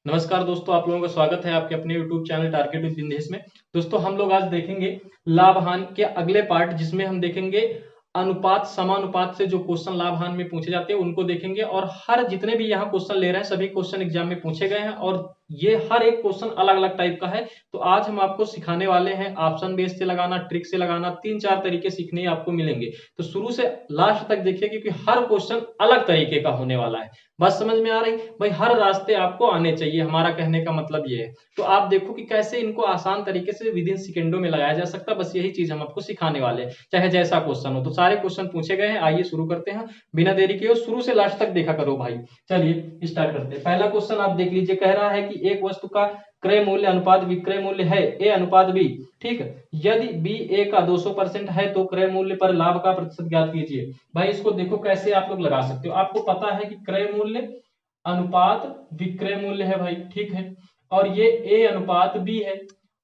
नमस्कार दोस्तों, आप लोगों का स्वागत है आपके अपने YouTube channel target with Bindesh में। दोस्तों हम लोग आज देखेंगे लाभ हानि के अगले पार्ट, जिसमें हम देखेंगे अनुपात समानुपात से जो क्वेश्चन लाभ हानि में पूछे जाते हैं उनको देखेंगे। और हर जितने भी यहाँ क्वेश्चन ले रहे हैं सभी क्वेश्चन एग्जाम में पूछे गए हैं और ये हर एक क्वेश्चन अलग अलग टाइप का है। तो आज हम आपको सिखाने वाले हैं ऑप्शन बेस से लगाना, ट्रिक से लगाना, 3-4 तरीके सीखने आपको मिलेंगे। तो शुरू से लास्ट तक देखिए क्योंकि हर क्वेश्चन अलग तरीके का होने वाला है। बात समझ में आ रही भाई? हर रास्ते आपको आने चाहिए, हमारा कहने का मतलब ये है। तो आप देखो कि कैसे इनको आसान तरीके से विद इन सेकेंडों में लगाया जा सकता है। बस यही चीज हम आपको सिखाने वाले हैं, चाहे जैसा क्वेश्चन हो। तो सारे क्वेश्चन पूछे गए हैं, आइए शुरू करते हैं बिना देरी किए। शुरू से लास्ट तक देखा करो भाई। चलिए स्टार्ट करते हैं। पहला क्वेश्चन आप देख लीजिए, कह रहा है कि एक वस्तु का क्रय मूल्य अनुपात विक्रय मूल्य है ए अनुपात बी। ठीक है, यदि बी ए का 200% है तो क्रय मूल्य पर लाभ का प्रतिशत ज्ञात कीजिए। भाई इसको देखो कैसे आप लोग लगा सकते हो। आपको पता है कि क्रय मूल्य अनुपात विक्रय मूल्य है भाई, ठीक है, और ये ए अनुपात बी है।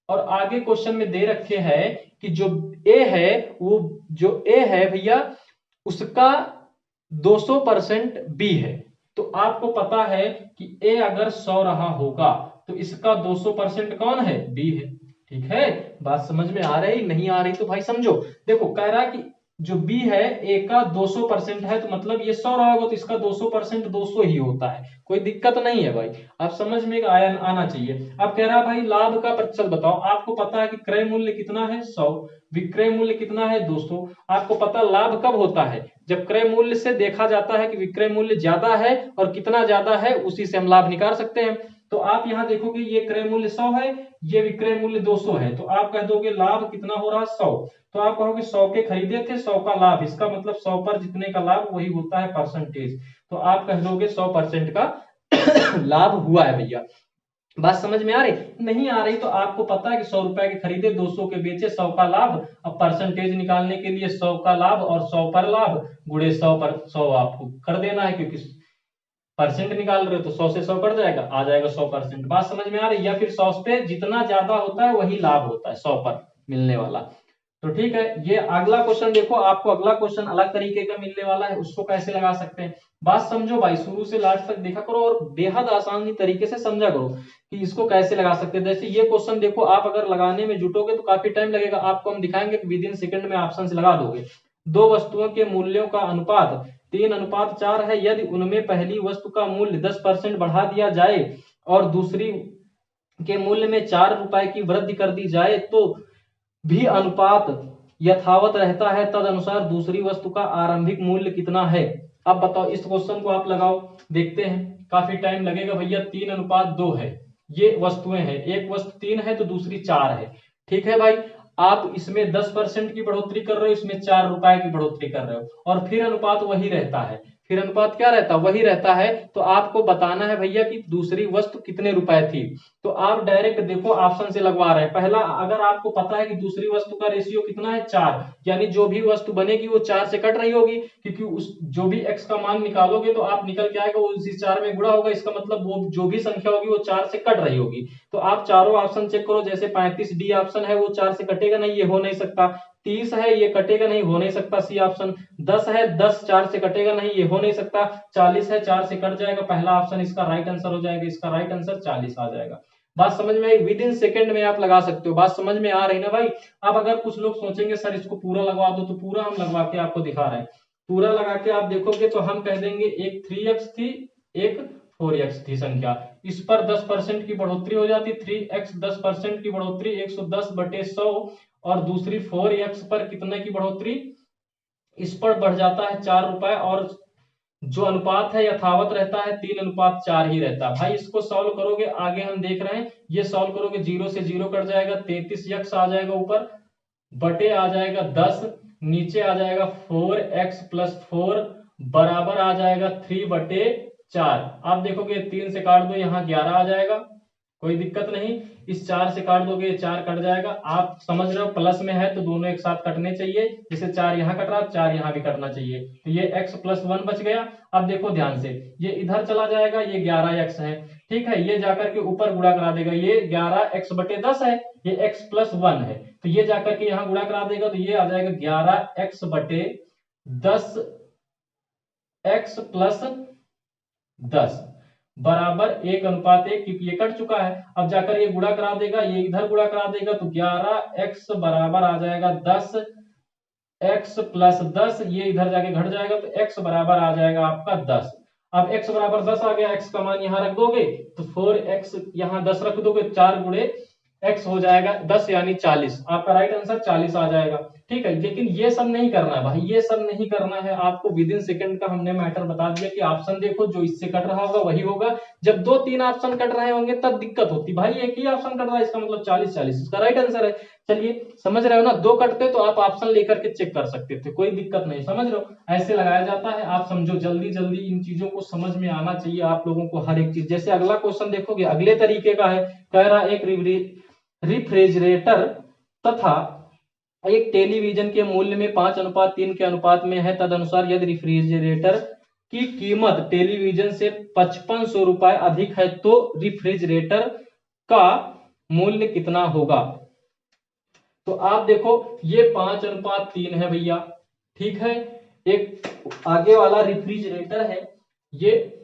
और आगे क्वेश्चन में दे रखे हैं कि जो ए है वो जो ए है भैया उसका 200% बी है। तो आपको पता है कि ए अगर 100 रहा होगा तो इसका 200% कौन है? बी है। ठीक है, बात समझ में आ रही नहीं आ रही तो भाई समझो। देखो कह रहा है कि जो बी है ए का 200% है, तो मतलब ये 100 रहा होगा तो इसका 200% 200 ही होता है। कोई दिक्कत नहीं है भाई, आप समझ में आना चाहिए। अब कह रहा है भाई लाभ का प्रतिशत बताओ। आपको पता है कि क्रय मूल्य कितना है? 100। विक्रय मूल्य कितना है? 200। आपको पता लाभ कब होता है? जब क्रय मूल्य से देखा जाता है कि विक्रय मूल्य ज्यादा है, और कितना ज्यादा है उसी से हम लाभ निकाल सकते हैं। तो आप यहाँ देखोगे ये क्रय मूल्य 100 है, ये विक्रय मूल्य 200 है, तो आप कह दोगे लाभ कितना हो रहा है? 100। तो आप कहोगे 100 के खरीदे थे, 100 का लाभ, इसका मतलब 100 पर जितने का लाभ वही होता है परसेंटेज। तो आप कह दोगे 100% का लाभ हुआ है भैया। बात समझ में आ रही नहीं आ रही? तो आपको पता है कि 100 रुपए के खरीदे, 200 के बेचे, 100 का लाभ। अब परसेंटेज निकालने के लिए 100 का लाभ और 100 पर लाभ गुणे 100 पर 100 आपको कर देना है, क्योंकि परसेंट निकाल रहे हो तो 100 से 100 कट जाएगा, आ जाएगा 100%। बात समझ में आ रही? या फिर 100 पे जितना ज्यादा होता है वही लाभ होता है 100 पर मिलने वाला। तो ठीक है, ये अगला क्वेश्चन देखो, आपको अगला क्वेश्चन अलग तरीके का मिलने वाला है, उसको कैसे लगा सकते हैं। बात समझो भाई, शुरू से लास्ट तक देखा करो और बेहद आसानी तरीके से समझा करो कि इसको कैसे लगा सकते हैं। जैसे ये क्वेश्चन देखो, आप अगर लगाने में जुटोगे तो काफी टाइम लगेगा। आपको हम दिखाएंगे कि विद इन सेकंड में ऑप्शन से लगा दोगे। दो वस्तुओं के मूल्यों का अनुपात 3:4 है। यदि उनमें पहली वस्तु का मूल्य 10% बढ़ा दिया जाए और दूसरी के मूल्य में 4 रुपए की वृद्धि कर दी जाए तो भी अनुपात यथावत रहता है, तद अनुसार दूसरी वस्तु का आरंभिक मूल्य कितना है? अब बताओ, इस क्वेश्चन को आप लगाओ, देखते हैं। काफी टाइम लगेगा भैया। 3:2 है, ये वस्तुएं हैं, एक वस्तु 3 है तो दूसरी 4 है। ठीक है भाई, आप इसमें 10% की बढ़ोतरी कर रहे हो, इसमें 4 रुपए की बढ़ोतरी कर रहे हो, और फिर अनुपात वही रहता है। फिर अनुपात क्या रहता है? वही रहता है। तो आपको बताना है भैया कि दूसरी वस्तु कितने रुपए थी। तो आप डायरेक्ट देखो ऑप्शन से लगवा रहे हैं। पहला, अगर आपको पता है कि दूसरी वस्तु का रेशियो कितना है? 4, यानी जो भी वस्तु बनेगी वो 4 से कट रही होगी, क्योंकि उस जो भी x का मान निकालोगे तो आप निकल के आएगा वो उसी 4 में गुणा होगा। इसका मतलब वो जो भी संख्या होगी वो 4 से कट रही होगी। तो आप चारों ऑप्शन चेक करो। जैसे 35D ऑप्शन है वो 4 से कटेगा नहीं, ये हो नहीं सकता। 30 है, ये कटेगा नहीं, हो नहीं सकता, सी ऑप्शन। 10 है, 10 4 से कटेगा नहीं, ये हो नहीं सकता। 40 है, 4 से कट जाएगा, पहला ऑप्शन इसका राइट आंसर हो जाएगा। इसका राइट आंसर 40 आ जाएगा। बात समझ में आई? विद इन सेकंड में आप लगा सकते हो। बात समझ में आ रही ना भाई? अब अगर कुछ लोग सोचेंगे सर इसको पूरा लगवा दो, तो पूरा हम लगवा के आपको दिखा रहे हैं। पूरा लगा के आप देखोगे तो हम कह देंगे एक 3x थी, एक 4x थी संख्या। इस पर 10% की बढ़ोतरी हो जाती, 3x 10% की बढ़ोतरी 110/100, और दूसरी 4x पर कितने की बढ़ोतरी? इस पर बढ़ जाता है 4 रुपए, और जो अनुपात है यथावत रहता है, 3:4 ही रहता है। भाई इसको सॉल्व करोगे, आगे हम देख रहे हैं, ये सॉल्व करोगे, 0 से 0 कट जाएगा, 33x आ जाएगा ऊपर, बटे आ जाएगा 10, नीचे आ जाएगा 4x+4 बराबर आ जाएगा 3/4। आप देखोगे 3 से काट दो, यहाँ 11 आ जाएगा, कोई दिक्कत नहीं। इस 4 से काट दोगे, 4 कट जाएगा। आप समझ रहे हो प्लस में है तो दोनों एक साथ कटने चाहिए। जैसे 4 यहाँ कट रहा, 4 यहाँ भी कटना चाहिए, तो ये x+1 बच गया। अब देखो ध्यान से, ये इधर चला जाएगा, ये 11x है, ठीक है, ये जाकर के ऊपर गुणा करा देगा, ये 11x/10 है, ये x+1 है, तो ये जाकर के यहाँ गुणा करा देगा, तो ये आ जाएगा 11x/10, x+10। बराबर 1:1, क्योंकि ये कट चुका है। अब जाकर ये गुणा करा देगा, ये इधर गुणा करा देगा, तो 11x बराबर आ जाएगा 10, x प्लस 10, ये इधर जाके घट जाएगा, तो x बराबर आ जाएगा आपका 10। अब x बराबर 10 आ गया, x का मान यहां रख दोगे तो 4x यहां 10 रख दोगे, 4 गुणे x हो जाएगा 10 यानी 40। आपका राइट आंसर 40 आ जाएगा। ठीक है, लेकिन ये सब नहीं करना है भाई, ये सब नहीं करना है आपको। विद इन सेकंड का हमने मैटर बता दिया कि ऑप्शन देखो, जो इससे कट रहा होगा वही होगा। जब 2-3 ऑप्शन कट रहे होंगे तब दिक्कत होती, भाई एक ही ऑप्शन कट रहा है इसका मतलब 40-40 इसका राइट आंसर है। चलिए समझ रहे हो ना, 2 कटते तो आप ऑप्शन लेकर के चेक कर सकते थे, कोई दिक्कत नहीं, समझ रहे हो, ऐसे लगाया जाता है। आप समझो, जल्दी जल्दी इन चीजों को समझ में आना चाहिए आप लोगों को, हर एक चीज। जैसे अगला क्वेश्चन देखोगे, अगले तरीके का है, कह रहा एक रिफ्रिजरेटर तथा एक टेलीविजन के मूल्य में 5:3 के अनुपात में है। तदनुसार यदि रेफ्रिजरेटर की कीमत टेलीविजन से 5500 रुपए अधिक है तो रेफ्रिजरेटर का मूल्य कितना होगा। तो आप देखो, ये 5:3 है भैया, ठीक है। एक आगे वाला रेफ्रिजरेटर है, ये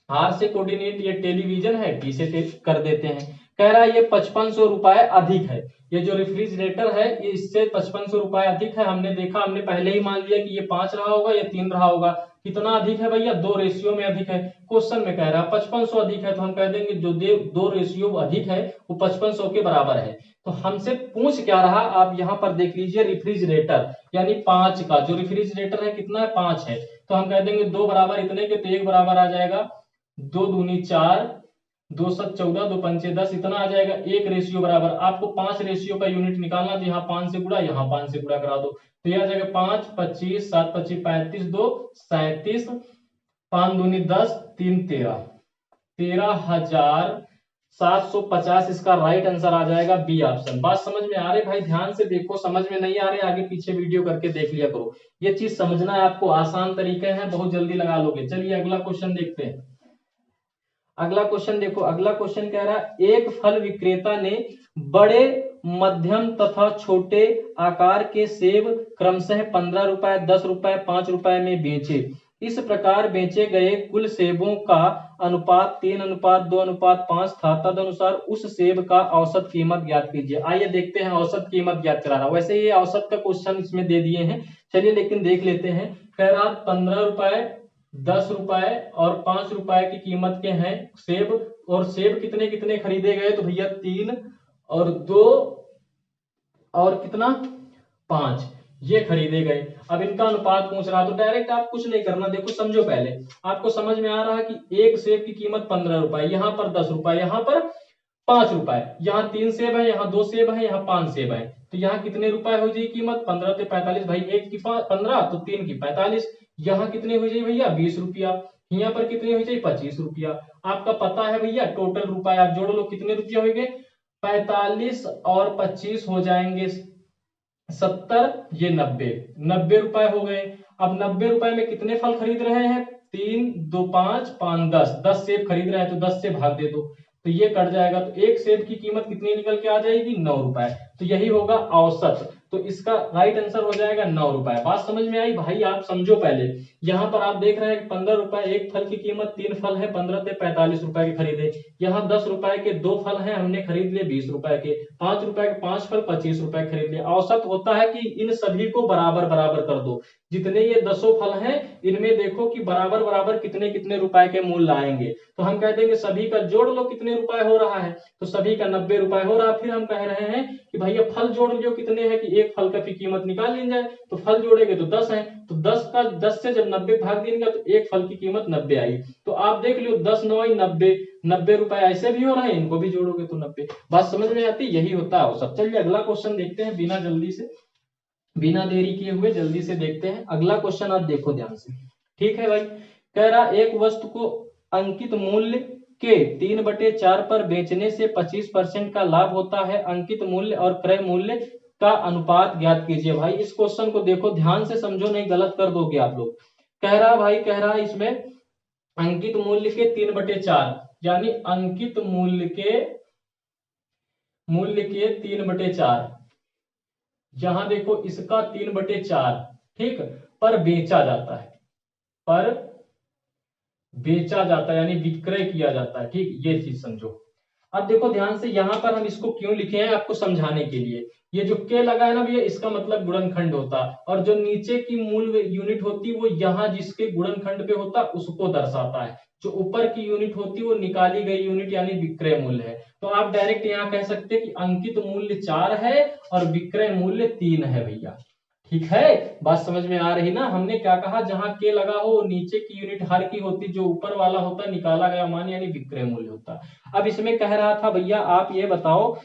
आर से कोऑर्डिनेट, ये टेलीविजन है, टी से कर देते हैं। कह रहा है ये 5500 रुपए अधिक है, ये जो रेफ्रिजरेटर है ये इससे 5500 रुपए अधिक है। हमने देखा, हमने पहले ही मान लिया कि ये 5 रहा होगा, ये 3 रहा होगा। कितना अधिक है भैया, 2 रेशियो में अधिक है। क्वेश्चन में कह रहा है 5500 अधिक है, तो हम कह देंगे जो 2 रेशियो अधिक है वो 5500 के बराबर है। तो हमसे पूछ क्या रहा, आप यहाँ पर देख लीजिए, रेफ्रिजरेटर यानी 5 का, जो रेफ्रिजरेटर है कितना है, 5 है। तो हम कह देंगे 2 बराबर इतने के, तो 1 बराबर आ जाएगा 2 दूनी 4, 2 7 14, 2 पंचे 10, इतना आ जाएगा। 1 रेशियो बराबर, आपको 5 रेशियो का यूनिट निकालना, तो यहाँ 5 से गुणा, यहाँ 5 से गुणा करा दो, तो यह आ जाएगा 5 25, 7 25 35, 2 37, 5 दूनी 10, 3 13, 13,750 इसका राइट आंसर आ जाएगा, बी ऑप्शन। बात समझ में आ रही भाई, ध्यान से देखो, समझ में नहीं आ रहे आगे पीछे वीडियो करके देख लिया करो। ये चीज समझना है आपको, आसान तरीके हैं, बहुत जल्दी लगा लोगे। चलिए अगला क्वेश्चन देखते हैं। अगला क्वेश्चन देखो, अगला क्वेश्चन कह रहा है एक फल विक्रेता ने बड़े, मध्यम तथा छोटे आकार के सेब क्रमशः 15 रुपए, 10 रुपए, 5 रुपए में बेचे। इस प्रकार बेचे गए कुल सेबों का अनुपात 3:2:5 था। तदनुसार उस सेब का औसत कीमत ज्ञात कीजिए। आइए देखते हैं औसत कीमत ज्ञात करा रहा। वैसे ये औसत का क्वेश्चन इसमें दे दिए हैं, चलिए लेकिन देख लेते हैं। कह रहा 15 रुपए, 10 रुपए और 5 रुपए की कीमत के हैं सेब, और सेब कितने कितने खरीदे गए, तो भैया 3 और 2 और कितना 5, ये खरीदे गए। अब इनका अनुपात पूछ रहा, तो डायरेक्ट आप कुछ नहीं करना, देखो समझो, पहले आपको समझ में आ रहा है कि एक सेब की कीमत 15 रुपए, यहाँ पर 10 रुपए, यहाँ पर 5 रुपए, यहाँ 3 सेब है, यहाँ 2 सेब है, यहाँ 5 सेब है, तो यहाँ कितने रुपए हो जाएगी कीमत, 15 से 45, भाई एक की 15 तो 3 की 45, यहाँ कितने हो जाए भैया 20 रुपया, यहाँ पर कितने हो जाए 25 रुपया। आपका पता है भैया टोटल रुपए आप जोड़ लो, कितने रुपया हो गए, 45 और 25 हो जाएंगे 70, ये 90 रुपए हो गए। अब 90 रुपए में कितने फल खरीद रहे हैं, 3 2 5 5 10 सेब खरीद रहे हैं, तो 10 से भाग दे दो, तो ये कट जाएगा, तो एक सेब की कीमत कितनी निकल के आ जाएगी, 9 रुपए। तो यही होगा औसत, तो इसका राइट आंसर हो जाएगा 9 रुपए। बात समझ में आई भाई, आप समझो पहले। यहाँ पर आप देख रहे हैं 15 रुपए एक फल की कीमत, 3 फल है 15 से 45 रुपए के खरीदे। यहाँ 10 रुपए के 2 फल हैं, हमने खरीद लिए 20 रुपए के, 5 रुपए के 5 फल 25 रुपए खरीद लिए। औसत होता है कि इन सभी को बराबर बराबर कर दो, जितने ये 10 फल हैं इनमें देखो कि बराबर बराबर कितने कितने रुपए के मूल्य आएंगे। तो हम कह देंगे सभी का जोड़ लो कितने रुपए हो रहा है, तो सभी का 90 रुपए हो रहा है। फिर हम कह रहे हैं कि भैया फल जोड़ लियो कितने हैं, कि एक फल का की कीमत निकाल ली जाए, तो फल जोड़ेंगे तो 10 है, तो 10 से जब 90 भाग देंगे तो एक फल की कीमत 90 आई। तो आप देख लियो 10 9 90, 90 रुपए ऐसे भी हो रहे हैं, इनको भी जोड़ोगे तो 90। बात समझ में आती, यही होता है औसत। चलिए अगला क्वेश्चन देखते हैं, बिना देरी किए हुए जल्दी से देखते हैं। अगला क्वेश्चन आप देखो ध्यान से, ठीक है भाई। कह रहा एक वस्तु को अंकित मूल्य के 3/4 पर बेचने से 25% का लाभ होता है। अंकित मूल्य और क्रय मूल्य का अनुपात ज्ञात कीजिए। भाई इस क्वेश्चन को देखो ध्यान से समझो, नहीं गलत कर दोगे आप लोग। कह रहा इसमें अंकित मूल्य के 3/4, यानी अंकित मूल्य के 3/4, यहां देखो इसका 3/4, ठीक, पर बेचा जाता है, पर बेचा जाता है यानी विक्रय किया जाता है। ठीक, ये चीज समझो। अब देखो ध्यान से, यहां पर हम इसको क्यों लिखे हैं आपको समझाने के लिए। ये जो के लगा है ना भैया, इसका मतलब गुणनखंड होता, और जो नीचे की मूल यूनिट होती वो यहाँ जिसके गुणनखंड पे होता उसको दर्शाता है। जो ऊपर की यूनिट होती वो निकाली गई यूनिट यानी विक्रय मूल्य है। तो आप डायरेक्ट यहाँ कह सकते हैं कि अंकित मूल्य 4 है और विक्रय मूल्य 3 है भैया। ठीक है, बात समझ में आ रही ना। हमने क्या कहा, जहां के लगा हो वो नीचे की यूनिट हर की होती, जो ऊपर वाला होता निकाला गया मान यानी विक्रय मूल्य होता। अब इसमें कह रहा था भैया आप ये बताओ,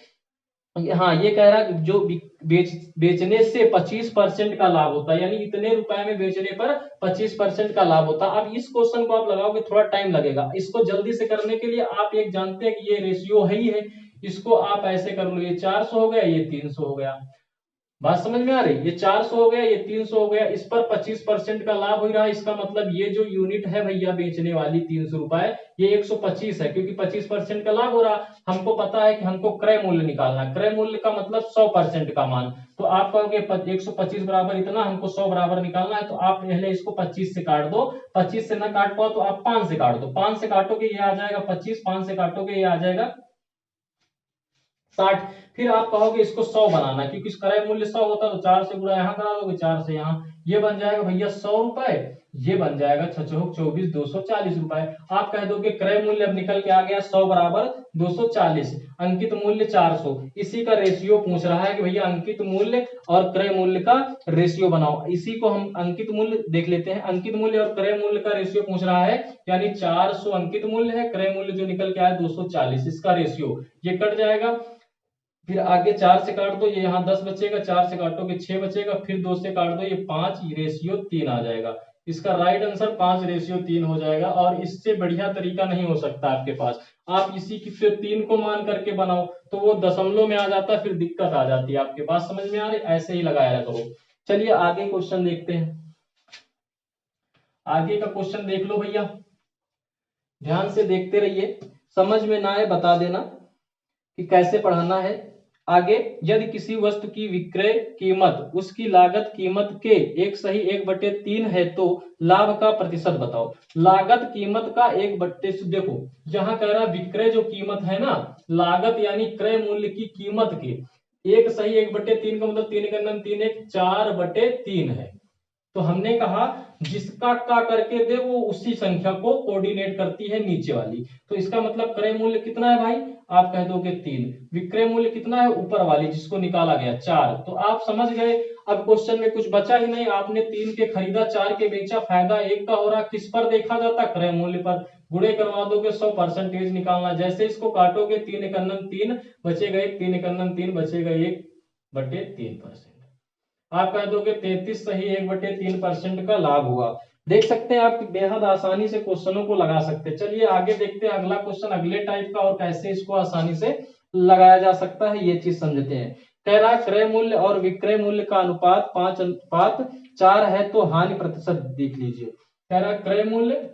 हाँ ये कह रहा है जो बेचने से 25% का लाभ होता है, यानी इतने रुपए में बेचने पर 25% का लाभ होता है। अब इस क्वेश्चन को आप लगाओगे थोड़ा टाइम लगेगा, इसको जल्दी से करने के लिए आप एक जानते हैं कि ये रेशियो है ही है, इसको आप ऐसे कर लो, ये 400 हो गया, ये 300 हो गया। बात समझ में आ रही, ये 400 हो गया, ये 300 हो गया, इस पर 25% का लाभ हो रहा है। इसका मतलब ये जो यूनिट है भैया बेचने वाली 300 रुपए, ये 125 है, क्योंकि 25% का लाभ हो रहा। हमको पता है कि हमको क्रय मूल्य निकालना है, क्रय मूल्य का मतलब 100% का मान। तो आप कहोगे 125 बराबर इतना, हमको 100 बराबर निकालना है, तो आप पहले इसको 25 से काट दो। 25 से ना काट पाओ तो आप 5 से काट दो, 5 से काटोगे ये आ जाएगा 25, 5 से काटोगे ये आ जाएगा 60। फिर आप कहोगे इसको 100 बनाना, क्योंकि क्रय मूल्य 100 होता है, तो 4 से गुणा यहाँ करा दोगे, 4 से यहाँ, ये बन जाएगा भैया 100 रुपए, ये बन जाएगा 6 24 240 रुपए। आप कह दोगे क्रय मूल्य अब निकल के आ गया 100 बराबर 240, अंकित मूल्य 400। इसी का रेशियो पूछ रहा है कि भैया अंकित मूल्य और क्रय मूल्य का रेशियो बनाओ। इसी को हम अंकित मूल्य देख लेते हैं, अंकित मूल्य और क्रय मूल्य का रेशियो पूछ रहा है, यानी 400 अंकित मूल्य है, क्रय मूल्य जो निकल के आया 240, इसका रेशियो ये कट जाएगा। फिर आगे 4 से काट दो, ये यहाँ 10 बचेगा, 4 से काटोगे 6 बचेगा, फिर 2 से काट दो, ये 5 रेशियो 3 आ जाएगा। इसका राइट आंसर 5 रेशियो 3 हो जाएगा, और इससे बढ़िया तरीका नहीं हो सकता आपके पास। आप इसी की फिर 3 को मान करके बनाओ तो वो दशमलव में आ जाता, फिर दिक्कत आ जाती है आपके पास। समझ में आ रही, ऐसे ही लगाया करो। चलिए आगे क्वेश्चन देखते हैं, आगे का क्वेश्चन देख लो भैया, ध्यान से देखते रहिए, समझ में ना आए बता देना कि कैसे पढ़ाना है। आगे, यदि किसी वस्तु की विक्रय कीमत उसकी लागत कीमत के 1/3 है तो लाभ का प्रतिशत बताओ। लागत कीमत का 1/3, देखो यहाँ कह रहा विक्रय जो कीमत है ना, लागत यानी क्रय मूल्य की कीमत के 1/3 का मतलब 3 का 3 1 4/3 है। तो हमने कहा जिसका का करके दे वो उसी संख्या को कोऑर्डिनेट करती है नीचे वाली। तो इसका मतलब क्रय मूल्य कितना है भाई, आप कह दोगे 3, विक्रय मूल्य कितना है ऊपर वाली जिसको निकाला गया 4। तो आप समझ गए, अब क्वेश्चन में कुछ बचा ही नहीं, आपने 3 के खरीदा 4 के बेचा, फायदा 1 का हो रहा, किस पर देखा जाता, क्रय मूल्य पर। गुणे करवा दोगे 100% निकालना, जैसे इसको काटोगे 3 एकन्नम 3 बचेगा 1, 3 एकन्नम 3 बचेगा 1/3%। आप कह दोगे 33 सही 1/3% का लाभ हुआ। देख सकते हैं आप बेहद आसानी से क्वेश्चनों को लगा सकते हैं। चलिए आगे देखते हैं अगला क्वेश्चन अगले टाइप का, और कैसे इसको आसानी से लगाया जा सकता है ये चीज समझते हैं। कह रहा क्रय मूल्य और विक्रय मूल्य का अनुपात 5:4 है तो हानि प्रतिशत देख लीजिए। कह रहा क्रय मूल्य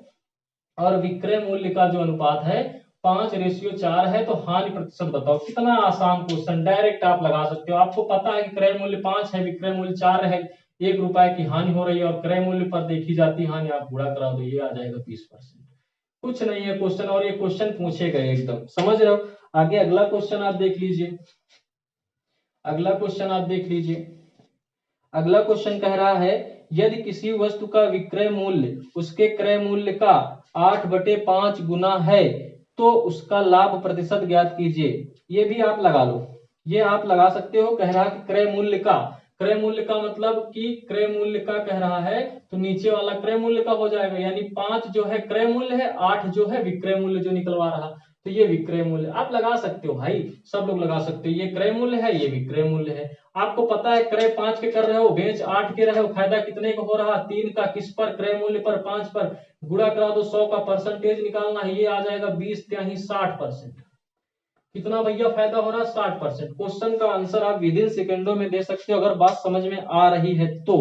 और विक्रय मूल्य का जो अनुपात है 5:4 है तो हानि प्रतिशत बताओ। कितना आसान क्वेश्चन, डायरेक्ट आप लगा सकते हो। आपको पता है कि क्रय मूल्य 5 है, विक्रय मूल्य 4 है, 1 रुपए की हानि हो रही है, और क्रय मूल्य पर देखी जाती हानि, आप गुणा करा दो, ये आ जाएगा 20%। कुछ नहीं है क्वेश्चन, और ये क्वेश्चन पूछे गए एकदम, समझ रहे हो। आगे अगला क्वेश्चन आप देख लीजिए, अगला क्वेश्चन आप देख लीजिए। अगला क्वेश्चन कह रहा है यदि किसी वस्तु का विक्रय मूल्य उसके क्रय मूल्य का 8/5 गुना है तो उसका लाभ प्रतिशत ज्ञात कीजिए। ये भी आप लगा लो, ये आप लगा सकते हो। कह रहा कि क्रय मूल्य का मतलब कि क्रय मूल्य का कह रहा है, तो नीचे वाला क्रय मूल्य का हो जाएगा, यानी 5 जो है क्रय मूल्य है, 8 जो है विक्रय मूल्य जो निकलवा रहा, तो ये विक्रय मूल्य आप लगा सकते हो भाई, सब लोग लगा सकते हो। ये क्रय मूल्य है, ये विक्रय मूल्य है। आपको पता है क्रय 5 के कर रहे हो, बेच 8 के रहे हो, फायदा कितने का हो रहा, 3 का, किस पर, क्रय मूल्य पर, 5 पर। गुणा करा दो, 100 का परसेंटेज निकालना है, ये आ जाएगा 20 यानी 60%। कितना भैया फायदा हो रहा है, 60%। क्वेश्चन का आंसर आप विद इन सेकेंडों में दे सकते हो अगर बात समझ में आ रही है तो।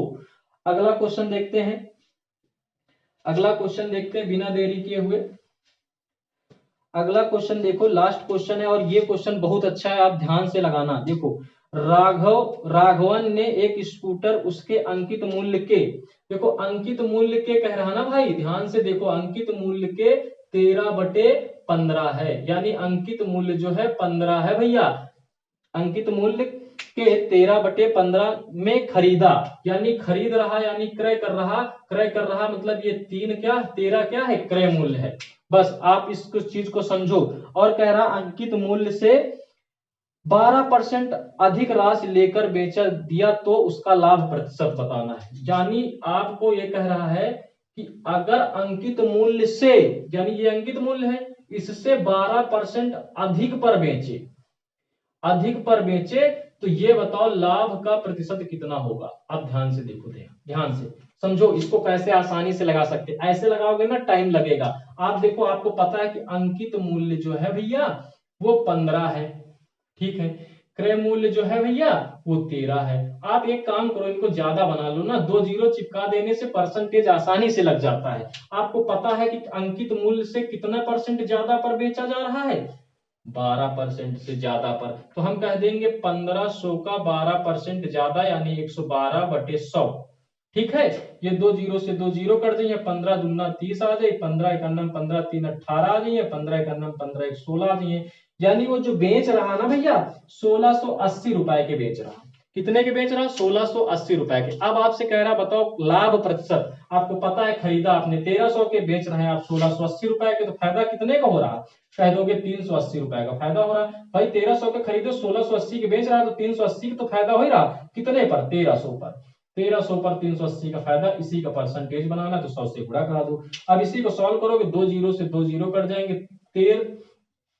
अगला क्वेश्चन देखते हैं, अगला क्वेश्चन देखते हैं बिना देरी किए हुए। अगला क्वेश्चन देखो, लास्ट क्वेश्चन है, और ये क्वेश्चन बहुत अच्छा है, आप ध्यान से लगाना। देखो राघवन ने एक स्कूटर उसके अंकित मूल्य के, देखो अंकित मूल्य के कह रहा ना भाई, ध्यान से देखो, अंकित मूल्य के 13/15 है, यानी अंकित मूल्य जो है 15 है भैया। अंकित मूल्य के 13/15 में खरीदा, यानी खरीद रहा, यानी क्रय कर रहा, क्रय कर रहा मतलब ये 13 क्या है, क्रय मूल्य है। बस आप इस चीज को समझो। और कह रहा अंकित मूल्य से 12% अधिक राशि लेकर बेचा दिया तो उसका लाभ प्रतिशत बताना है। यानी आपको ये कह रहा है कि अगर अंकित मूल्य से, यानी ये अंकित मूल्य है, इससे 12% अधिक पर बेचे, अधिक पर बेचे, तो ये बताओ लाभ का प्रतिशत कितना होगा। आप ध्यान से देखो, ध्यान से समझो, इसको कैसे आसानी से लगा सकते, ऐसे लगाओगे ना टाइम लगेगा। आप देखो, आपको पता है कि अंकित मूल्य जो है भैया वो 15 है, ठीक है, क्रय मूल्य जो है भैया वो 13 है। आप एक काम करो, इनको ज्यादा बना लो ना, 2 जीरो चिपका देने से परसेंटेज आसानी से लग जाता है। आपको पता है कि अंकित मूल्य से कितना परसेंट ज्यादा पर बेचा जा रहा है, 12% से ज्यादा पर, तो हम कह देंगे 1500 का 12% ज्यादा, यानी 112/100, ठीक है। ये 2 जीरो से 2 जीरो कर देंगे, 15 दूना 30 आ जाए, 15 एक अन्नम 15 3 18 आ जाइए, 15 एक अन्नम 15 एक 16 आ जाइए। यानी वो जो बेच रहा ना भैया 1680 रुपए के बेच रहा, कितने के बेच रहा, 1680 रुपए के। अब आपसे कह रहा बताओ लाभ प्रतिशत, आपको पता है खरीदा आपने 1300 के, बेच रहे हैं आप 1680 रुपए के, तो फायदा कितने का हो रहा, कह दोगे 380 रुपए का फायदा हो रहा है। भाई 1300 के खरीदो, 1680 के बेच रहा है, तो 380 तो फायदा हो ही रहा, कितने पर, 1300 पर, 1300 पर 380 का फायदा, इसी का परसेंटेज बनाना, तो 100 से गुणा करा दो। अब इसी को सॉल्व करोगे, 2 जीरो से 2 जीरो कट जाएंगे, 13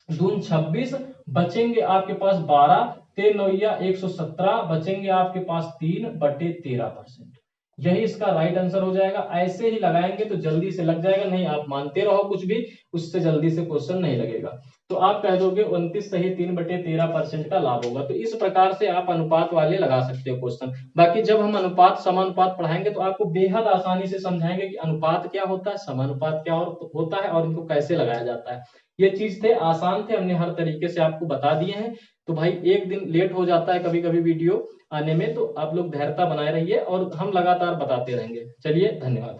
दून 26, बचेंगे आपके पास 12, 13 नौया 117, बचेंगे आपके पास 3/13%। यही इसका राइट आंसर हो जाएगा। ऐसे ही लगाएंगे तो जल्दी से लग जाएगा, नहीं आप मानते रहो कुछ भी, उससे जल्दी से क्वेश्चन नहीं लगेगा। तो आप कह दोगे 29 सही 3/13% का लाभ होगा। तो इस प्रकार से आप अनुपात वाले लगा सकते हो क्वेश्चन। बाकी जब हम अनुपात समानुपात पढ़ाएंगे तो आपको बेहद आसानी से समझाएंगे कि अनुपात क्या होता है, समानुपात क्या होता है, और इनको कैसे लगाया जाता है। ये चीज थे, आसान थे, हमने हर तरीके से आपको बता दिए हैं। तो भाई एक दिन लेट हो जाता है कभी कभी वीडियो आने में, तो आप लोग धैर्यता बनाए रहिए और हम लगातार बताते रहेंगे। चलिए, धन्यवाद।